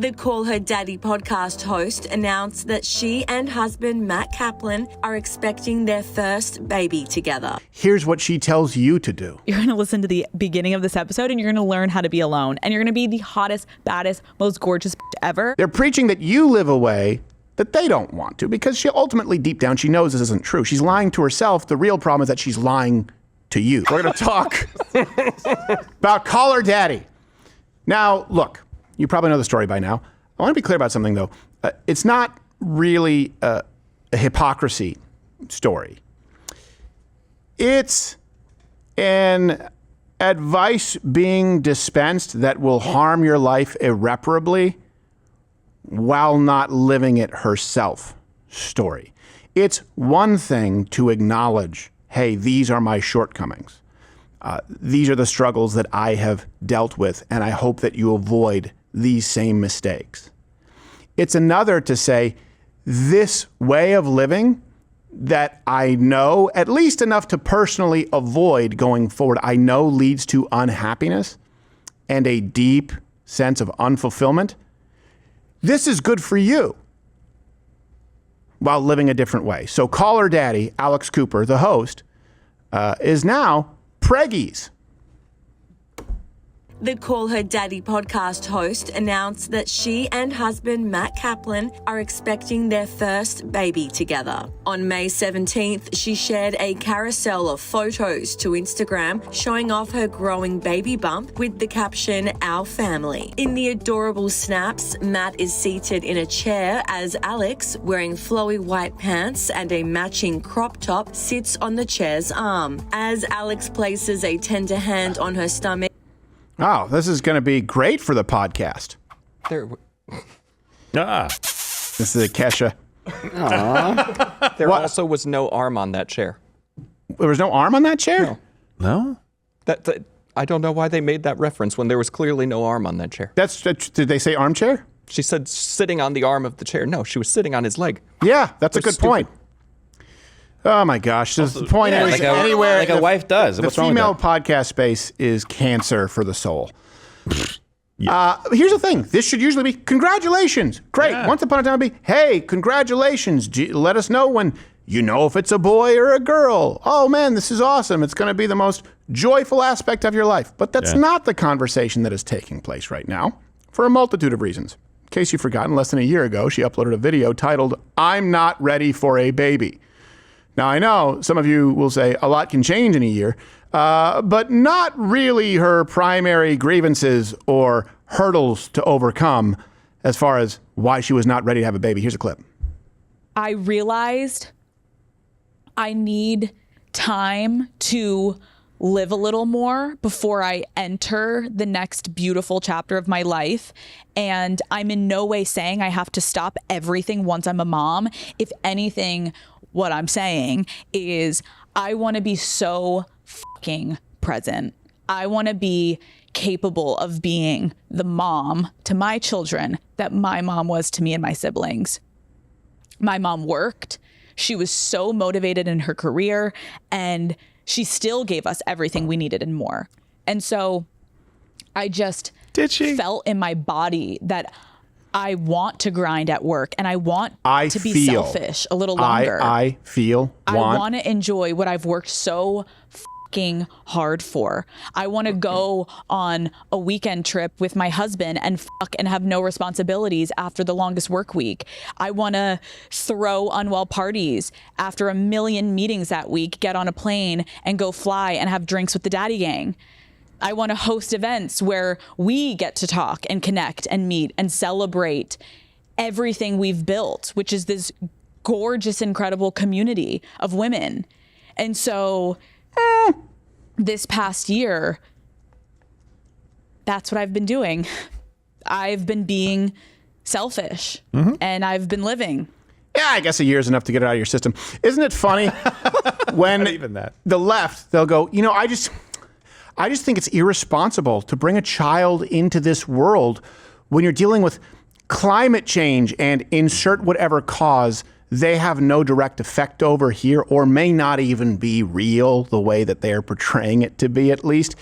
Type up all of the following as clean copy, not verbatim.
The Call Her Daddy podcast host announced that she and husband Matt Kaplan are expecting their first baby together. Here's what she tells you to do. You're going to listen to the beginning of this episode and you're going to learn how to be alone. And you're going to be the hottest, baddest, most gorgeous ever. They're preaching that you live a way that they don't want to, because she ultimately, deep down, she knows this isn't true. She's lying to herself. The real problem is that she's lying to you. We're going to talk about Call Her Daddy. Now, look. You probably know the story by now. I want to be clear about something, though. It's not really a hypocrisy story. It's an advice being dispensed that will harm your life irreparably while not living it herself story. It's one thing to acknowledge, hey, these are my shortcomings. These are the struggles that I have dealt with, and I hope that you avoid these same mistakes. It's another to say, this way of living that I know, at least enough to personally avoid going forward, I know leads to unhappiness and a deep sense of unfulfillment. This is good for you while living a different way. So Call Her Daddy, Alex Cooper, the host, is now preggies. The Call Her Daddy podcast host announced that she and husband Matt Kaplan are expecting their first baby together. On May 17th, she shared a carousel of photos to Instagram showing off her growing baby bump with the caption, "Our family." In the adorable snaps, Matt is seated in a chair as Alex, wearing flowy white pants and a matching crop top, sits on the chair's arm. As Alex places a tender hand on her stomach, Oh, this is going to be great for the podcast. This is a Kesha. There also was no arm on that chair. There was no arm on that chair? No? That I don't know why they made that reference when there was clearly no arm on that chair. Did they say armchair? She said sitting on the arm of the chair. No, she was sitting on his leg. Yeah, that's a good point. Oh my gosh! The point is, anywhere like a wife does. The What's wrong female with that? podcast space is cancer for the soul. Here's the thing: this should usually be congratulations. Great. Yeah. Once upon a time, it'd be hey, congratulations. Let us know when you know if it's a boy or a girl. Oh man, this is awesome! It's going to be the most joyful aspect of your life. But that's not the conversation that is taking place right now, for a multitude of reasons. In case you've forgotten, less than a year ago, she uploaded a video titled "I'm Not Ready for a Baby." Now, I know some of you will say a lot can change in a year, but not really her primary grievances or hurdles to overcome as far as why she was not ready to have a baby. Here's a clip. I realized I need time to live a little more before I enter the next beautiful chapter of my life. And I'm in no way saying I have to stop everything once I'm a mom. If anything, what I'm saying is I want to be so fucking present. I want to be capable of being the mom to my children that my mom was to me and my siblings. My mom worked. She was so motivated in her career, and she still gave us everything we needed and more. And so I just felt in my body that I want to grind at work, and I want to be selfish a little longer. I want to enjoy what I've worked so fucking hard for. I want to go on a weekend trip with my husband and fuck and have no responsibilities after the longest work week. I want to throw unwell parties after a million meetings that week, get on a plane and go fly and have drinks with the daddy gang. I want to host events where we get to talk and connect and meet and celebrate everything we've built, which is this gorgeous, incredible community of women. And so this past year, that's what I've been doing. I've been being selfish and I've been living. Yeah, I guess a year is enough to get it out of your system. Isn't it funny when the left, they'll go, you know, I just think it's irresponsible to bring a child into this world when you're dealing with climate change and insert whatever cause they have no direct effect over here, or may not even be real the way that they're portraying it to be, at least.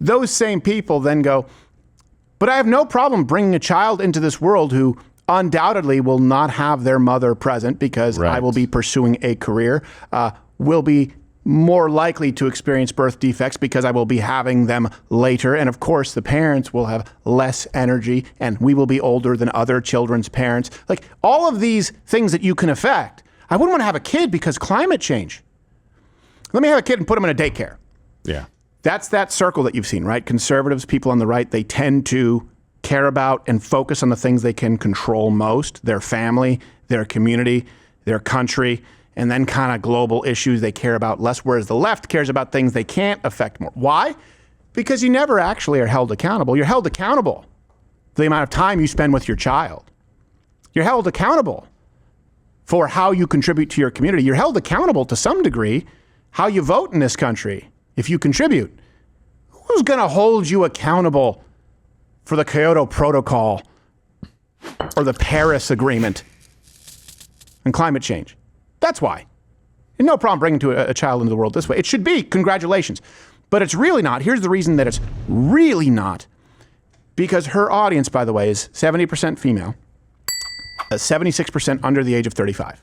Those same people then go, But I have no problem bringing a child into this world who undoubtedly will not have their mother present because I will be pursuing a career, will be more likely to experience birth defects because I will be having them later. And of course, the parents will have less energy and we will be older than other children's parents. Like all of these things that you can affect. I wouldn't want to have a kid because climate change. Let me have a kid and put them in a daycare. Yeah. That's that circle that you've seen, right? Conservatives, people on the right, they tend to care about and focus on the things they can control most, their family, their community, their country, and then kind of global issues they care about less, whereas the left cares about things they can't affect more. Why? Because you never actually are held accountable. You're held accountable for the amount of time you spend with your child. You're held accountable for how you contribute to your community. You're held accountable to some degree how you vote in this country if you contribute. Who's going to hold you accountable for the Kyoto Protocol or the Paris Agreement and climate change? That's why. And no problem bringing a child into the world this way. It should be, congratulations. But it's really not. Here's the reason that it's really not. Because her audience, by the way, is 70% female, 76% under the age of 35.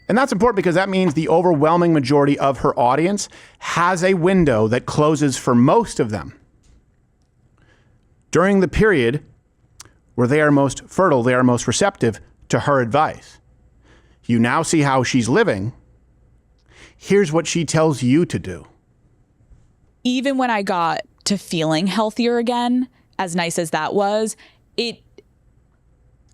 And that's important because that means the overwhelming majority of her audience has a window that closes for most of them during the period where they are most fertile, they are most receptive to her advice. You now see how she's living. Here's what she tells you to do. Even when I got to feeling healthier again, as nice as that was, it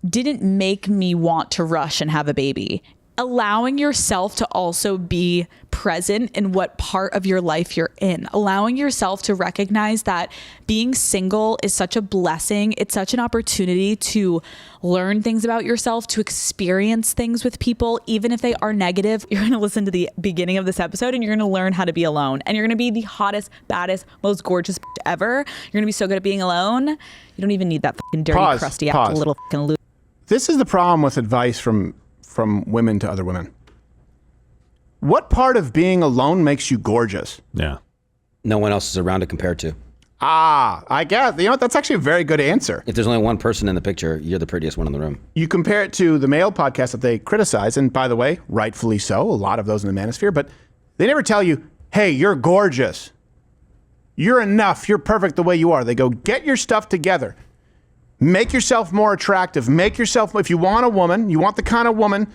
didn't make me want to rush and have a baby. Allowing yourself to also be present in what part of your life you're in, allowing yourself to recognize that being single is such a blessing. It's such an opportunity to learn things about yourself, to experience things with people, even if they are negative. You're going to listen to the beginning of this episode and you're going to learn how to be alone. And you're going to be the hottest, baddest, most gorgeous ever. You're going to be so good at being alone. You don't even need that fucking dirty, crusty ass little fucking loop. This is the problem with advice from women to other women. What part of being alone makes you gorgeous? Yeah. No one else is around to compare to. I guess. You know what? That's actually a very good answer. If there's only one person in the picture, you're the prettiest one in the room. You compare it to the male podcast that they criticize, and by the way, rightfully so, a lot of those in the manosphere, but they never tell you, hey, you're gorgeous. You're enough. You're perfect the way you are. They go, get your stuff together. Make yourself more attractive. Make yourself, if you want a woman, you want the kind of woman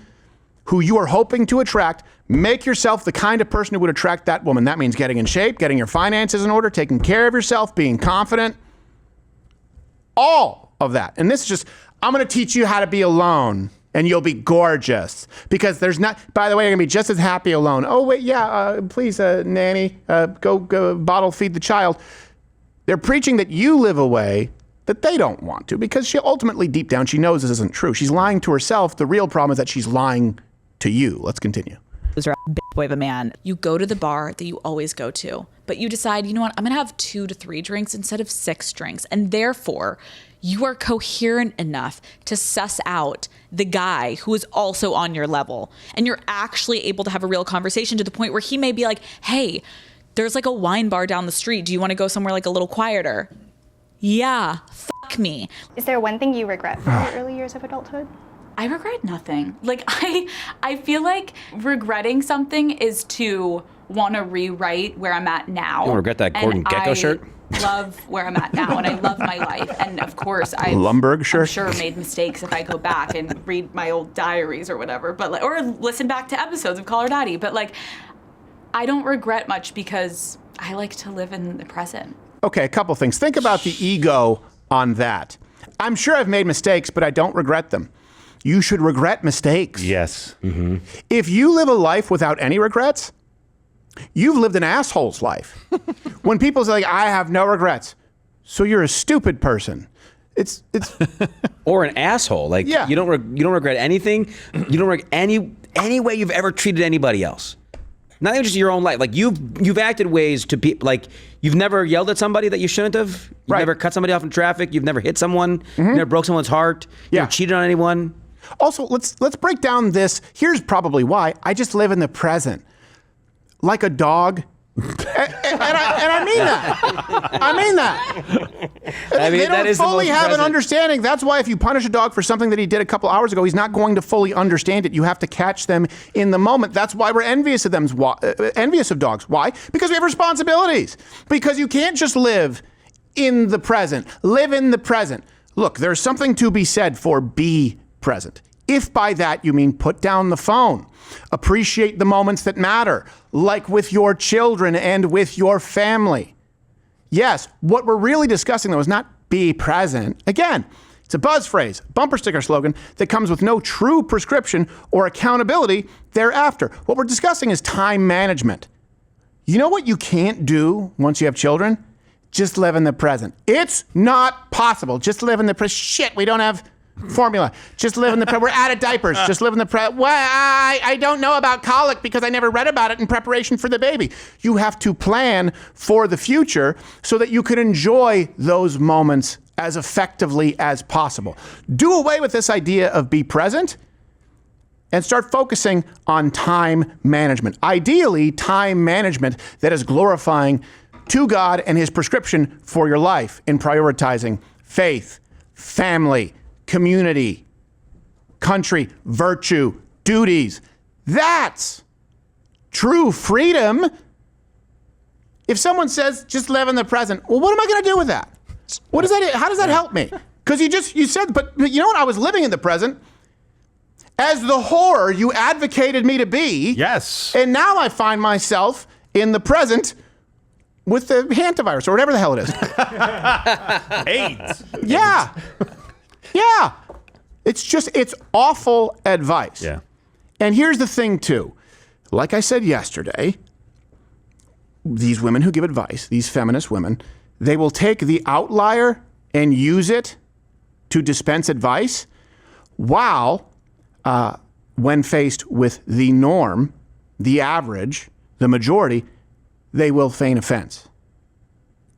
who you are hoping to attract, make yourself the kind of person who would attract that woman. That means getting in shape, getting your finances in order, taking care of yourself, being confident. All of that. And this is just, I'm going to teach you how to be alone and you'll be gorgeous. Because there's not, by the way, you're going to be just as happy alone. Oh, wait, yeah, please, nanny, go bottle feed the child. They're preaching that you live a way that they don't want to, because she ultimately, deep down, she knows this isn't true. She's lying to herself. The real problem is that she's lying to you. Let's continue. Boy of a man. You go to the bar that you always go to, but you decide, you know what, I'm gonna have 2 to 3 drinks instead of 6 drinks. And therefore, you are coherent enough to suss out the guy who is also on your level. And you're actually able to have a real conversation to the point where he may be like, hey, there's like a wine bar down the street. Do you want to go somewhere like a little quieter? Yeah, fuck me. Is there one thing you regret from your early years of adulthood? I regret nothing. Like I feel like regretting something is to want to rewrite where I'm at now. You don't regret that Gordon Gekko shirt? Love where I'm at now, and I love my life. And of course, Lumberg shirt? I'm sure made mistakes if I go back and read my old diaries or whatever, but like, or listen back to episodes of Call Her Daddy. But like, I don't regret much because I like to live in the present. Okay, a couple things. Think about the ego on that. I'm sure I've made mistakes, but I don't regret them. You should regret mistakes. Yes. Mm-hmm. If you live a life without any regrets, you've lived an asshole's life. When people say, like, I have no regrets, so you're a stupid person. It's or an asshole. Like, yeah. you don't regret anything. You don't regret any way you've ever treated anybody else. Not even just your own life. Like you've acted ways to people. Like you've never yelled at somebody that you shouldn't have. You've never cut somebody off in traffic. You've never hit someone. You've never broke someone's heart. You've never cheated on anyone. Also, let's break down this. Here's probably why. I just live in the present. Like a dog, And I mean that. I mean that. They don't fully have an understanding. That's why if you punish a dog for something that he did a couple hours ago, he's not going to fully understand it. You have to catch them in the moment. That's why we're envious of them. Envious of dogs. Why? Because we have responsibilities. Because you can't just live in the present. Live in the present. Look, there's something to be said for be present. If by that you mean put down the phone, appreciate the moments that matter, like with your children and with your family. Yes, what we're really discussing, though, is not be present. Again, it's a buzz phrase, bumper sticker slogan that comes with no true prescription or accountability thereafter. What we're discussing is time management. You know what you can't do once you have children? Just live in the present. It's not possible. Just live in the present. Shit, we don't have formula. Just live in the present. We're out of diapers. Just live in the present. Well, I don't know about colic because I never read about it in preparation for the baby. You have to plan for the future so that you can enjoy those moments as effectively as possible. Do away with this idea of be present and start focusing on time management. Ideally, time management that is glorifying to God and his prescription for your life in prioritizing faith, family, community, country, virtue, duties. That's true freedom. If someone says, just live in the present, well, what am I going to do with that? What does that? How does that help me? Because you said, but you know what? I was living in the present as the whore you advocated me to be. Yes. And now I find myself in the present with the hantavirus or whatever the hell it is. AIDS. Yeah. Yeah. It's awful advice. Yeah. And here's the thing, too. Like I said yesterday, these women who give advice, these feminist women, they will take the outlier and use it to dispense advice while, when faced with the norm, the average, the majority, they will feign offense.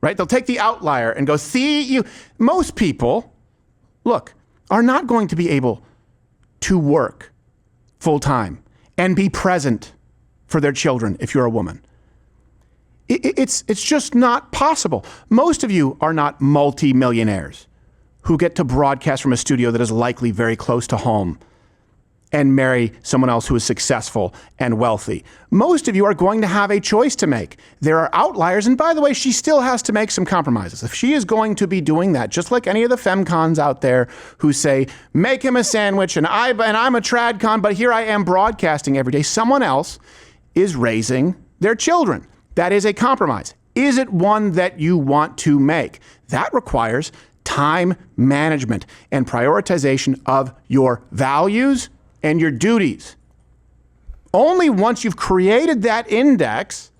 Right? They'll take the outlier and go, see, you. Most people, look, are not going to be able to work full time and be present for their children if you're a woman. It's just not possible. Most of you are not multi-millionaires who get to broadcast from a studio that is likely very close to home and marry someone else who is successful and wealthy. Most of you are going to have a choice to make. There are outliers, and by the way, she still has to make some compromises. If she is going to be doing that, just like any of the femcons out there who say, make him a sandwich, and I'm a tradcon, but here I am broadcasting every day, someone else is raising their children. That is a compromise. Is it one that you want to make? That requires time management and prioritization of your values and your duties. Only once you've created that index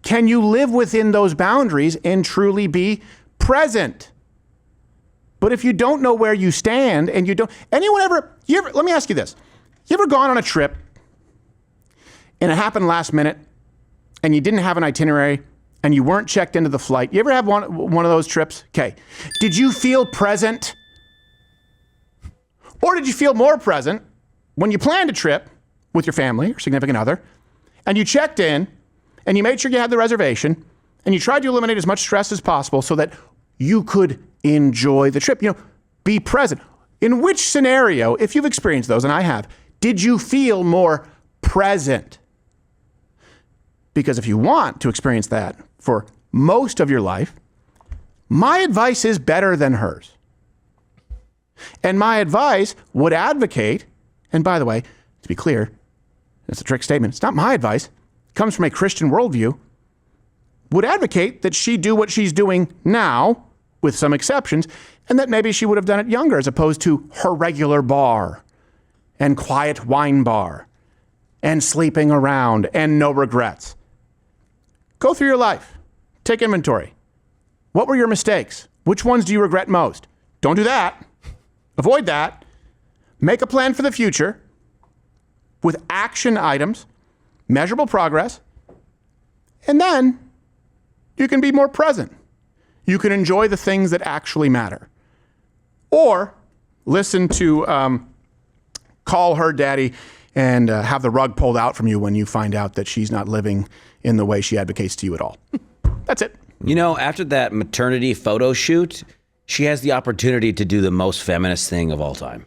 can you live within those boundaries and truly be present. But if you don't know where you stand and you don't, let me ask you this. You ever gone on a trip and it happened last minute and you didn't have an itinerary and you weren't checked into the flight? You ever have one of those trips? Okay. Did you feel present? Or did you feel more present when you planned a trip with your family or significant other, and you checked in, and you made sure you had the reservation, and you tried to eliminate as much stress as possible so that you could enjoy the trip? Be present. In which scenario, if you've experienced those, and I have, did you feel more present? Because if you want to experience that for most of your life, my advice is better than hers. And my advice would advocate, and by the way, to be clear, it's a trick statement. It's not my advice. It comes from a Christian worldview. Would advocate that she do what she's doing now, with some exceptions, and that maybe she would have done it younger as opposed to her regular bar and quiet wine bar and sleeping around and no regrets. Go through your life. Take inventory. What were your mistakes? Which ones do you regret most? Don't do that. Avoid that. Make a plan for the future with action items, measurable progress, and then you can be more present. You can enjoy the things that actually matter. Or listen to Call Her Daddy and have the rug pulled out from you when you find out that she's not living in the way she advocates to you at all. That's it. You know, after that maternity photo shoot, she has the opportunity to do the most feminist thing of all time.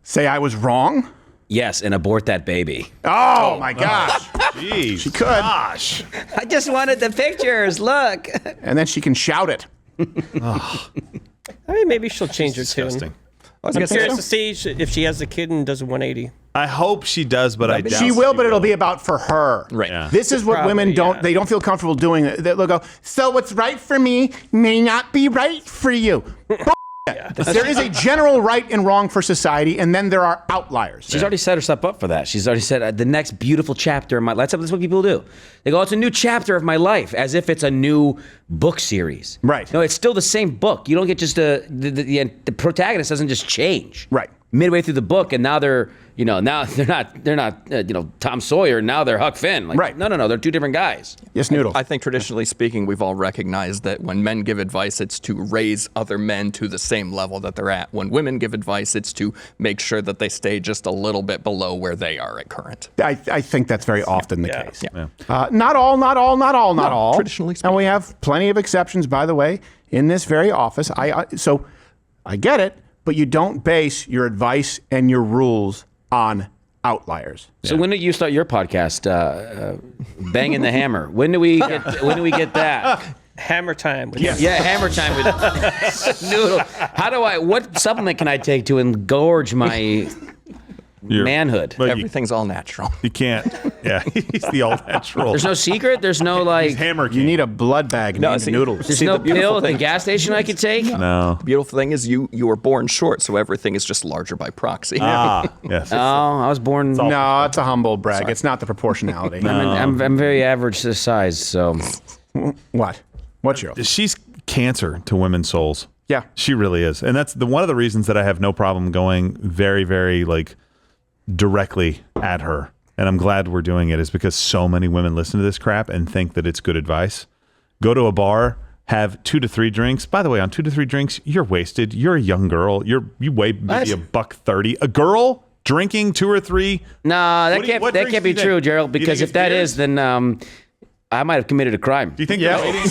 Say I was wrong? Yes, and abort that baby. Oh my gosh. Jeez. She could. Gosh. I just wanted the pictures. Look. And then she can shout it. I mean, maybe she'll change her tune. Disgusting. I'm curious to see if she has a kid and does a 180. I hope she does, but I doubt She will, but it'll be about for her. Right. Yeah. This is what Probably, women don't, yeah. they don't feel comfortable doing. They'll go, so what's right for me may not be right for you. There is a general right and wrong for society, and then there are outliers. She's already set herself up for that. She's already said the next beautiful chapter of my life. That's what people do. They go, it's a new chapter of my life, as if it's a new book series. Right. No, it's still the same book. You don't get just the protagonist doesn't just change. Right. Midway through the book, and now they're not Tom Sawyer. Now they're Huck Finn. Like, Right. No, they're two different guys. Yes, Noodle. I think traditionally speaking, we've all recognized that when men give advice, it's to raise other men to the same level that they're at. When women give advice, it's to make sure that they stay just a little bit below where they are at current. I think that's very often the case. Yeah. Not all. Traditionally And we have plenty of exceptions, by the way, in this very office. So I get it, but you don't base your advice and your rules on outliers. So when did you start your podcast, Banging the Hammer? When do we get that? Hammer time. Yeah, hammer time with Noodle. What supplement can I take to engorge my manhood? But Everything's all natural. you can't. Yeah, he's the all natural. There's no secret? There's no like... Hammer You king. need a blood bag named see- Noodles. There's See, no the beautiful pill at the thing- gas station I could take? No. The beautiful thing is you were born short, so everything is just larger by proxy. Yes. Oh, I was born... No, it's a humble brag. It's not the proportionality. I'm very average size, so... What? What's your? She's cancer to women's souls. Yeah. She really is. And that's one of the reasons that I have no problem going very, very directly at her. And I'm glad we're doing it, is because so many women listen to this crap and think that it's good advice. Go to a bar, have 2 to 3 drinks. By the way, on 2 to 3 drinks, you're wasted. You're a young girl. You weigh maybe $130. A girl drinking 2 or 3. No, that What can't drinks be do you think? true, Gerald, Do you because think if that it's is, then I might have committed a crime. Do you think they're waiting?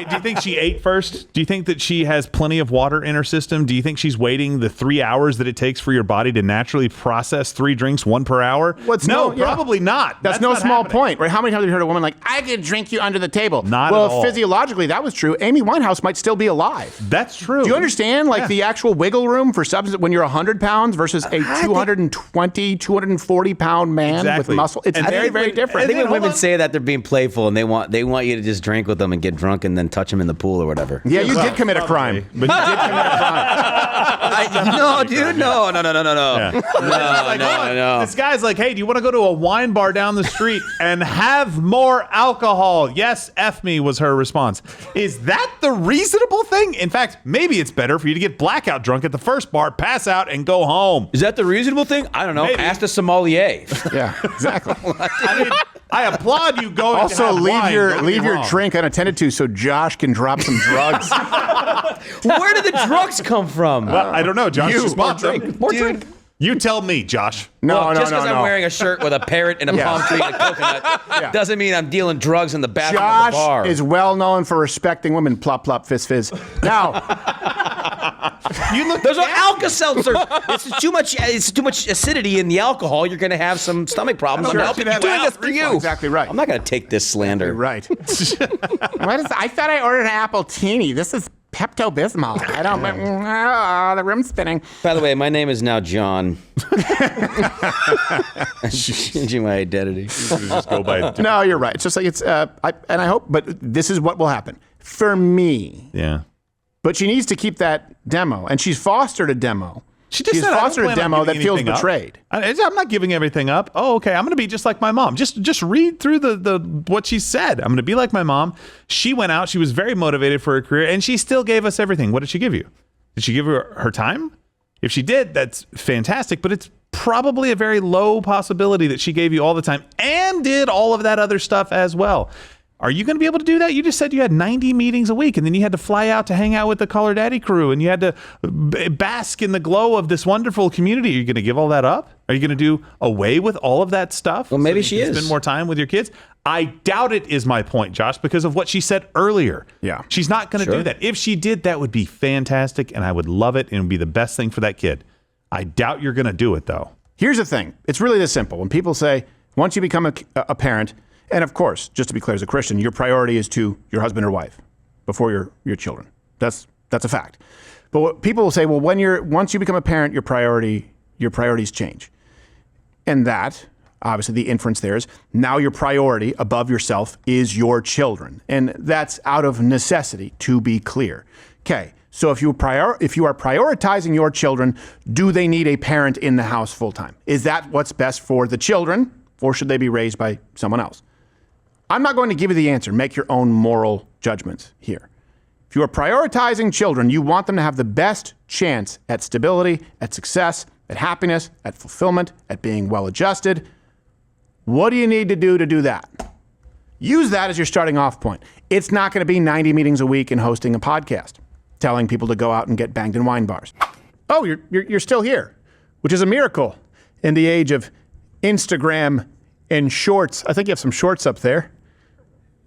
Do you think she ate first? Do you think that she has plenty of water in her system? Do you think she's waiting the 3 hours that it takes for your body to naturally process 3 drinks, 1 per hour? Probably not. That's no not small happening. point, right? How many times have you heard a woman like, I could drink you under the table? Not well, at all. physiologically, that was true. Amy Winehouse might still be alive. That's true. Do you understand, the actual wiggle room for substance when you're 100 pounds versus a 220, 240-pound man Exactly. with muscle? It's And very, then very when- different. I think when Hold women on. say that, they're being playful and they want you to just drink with them and get drunk and then touch them in the pool or whatever. Yeah, you did commit a crime. But you did commit a crime. No, dude, no. No. This guy's like, hey, do you want to go to a wine bar down the street and have more alcohol? Yes, F me was her response. Is that the reasonable thing? In fact, maybe it's better for you to get blackout drunk at the first bar, pass out, and go home. Is that the reasonable thing? I don't know. Maybe. Ask the sommelier. Yeah, exactly. I mean, I applaud you going Also, to have leave wine, your don't get me wrong. drink unattended to so Josh can drop some drugs. Where did the drugs come from? Well, I don't know, Josh. You. Just bought them. More drink. You tell me, Josh. No, Just because I'm wearing a shirt with a parrot and a palm tree and a coconut doesn't mean I'm dealing drugs in the bathroom of the bar. Josh is well known for respecting women. Plop, plop, fizz, fizz. Now, There's no Alka-Seltzer. It's too much acidity in the alcohol. You're going to have some stomach problems. I'm helping you. doing this for you. Exactly right. I'm not going to take this slander. You're right. I thought I ordered an apple teeny. This is Pepto-Bismol. I don't. The room's spinning. By the way, my name is now John. I'm changing my identity. Just go by. No, you're right. It's just like I hope, but this is what will happen for me. Yeah. But she needs to keep that demo, and she's fostered a demo. She just she's said, fostered a demo that feels betrayed. I'm not giving everything up. Oh, okay. I'm going to be just like my mom. Just read through the what she said. I'm going to be like my mom. She went out. She was very motivated for her career, and she still gave us everything. What did she give you? Did she give her time? If she did, that's fantastic. But it's probably a very low possibility that she gave you all the time and did all of that other stuff as well. Are you going to be able to do that? You just said you had 90 meetings a week, and then you had to fly out to hang out with the Caller Daddy crew, and you had to bask in the glow of this wonderful community. Are you going to give all that up? Are you going to do away with all of that stuff? Well, maybe she is. Spend more time with your kids? I doubt it is my point, Josh, because of what she said earlier. Yeah. She's not going to do that. If she did, that would be fantastic, and I would love it, and it would be the best thing for that kid. I doubt you're going to do it, though. Here's the thing. It's really this simple. When people say, once you become a parent, and of course, just to be clear as a Christian, your priority is to your husband or wife before your children. That's a fact. But what people will say, well, once you become a parent, your priorities change. And that, obviously the inference there is, now your priority above yourself is your children. And that's out of necessity, to be clear. Okay, so if you are prioritizing your children, do they need a parent in the house full time? Is that what's best for the children, or should they be raised by someone else? I'm not going to give you the answer. Make your own moral judgments here. If you are prioritizing children, you want them to have the best chance at stability, at success, at happiness, at fulfillment, at being well-adjusted. What do you need to do that? Use that as your starting off point. It's not going to be 90 meetings a week and hosting a podcast, telling people to go out and get banged in wine bars. Oh, you're still here, which is a miracle in the age of Instagram and shorts. I think you have some shorts up there.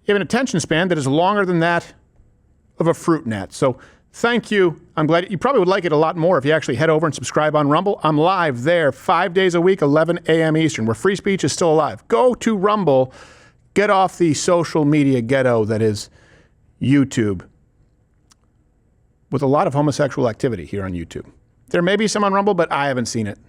You have an attention span that is longer than that of a fruit gnat. So thank you. I'm glad you probably would like it a lot more if you actually head over and subscribe on Rumble. I'm live there 5 days a week, 11 a.m. Eastern, where free speech is still alive. Go to Rumble. Get off the social media ghetto that is YouTube, with a lot of homosexual activity here on YouTube. There may be some on Rumble, but I haven't seen it.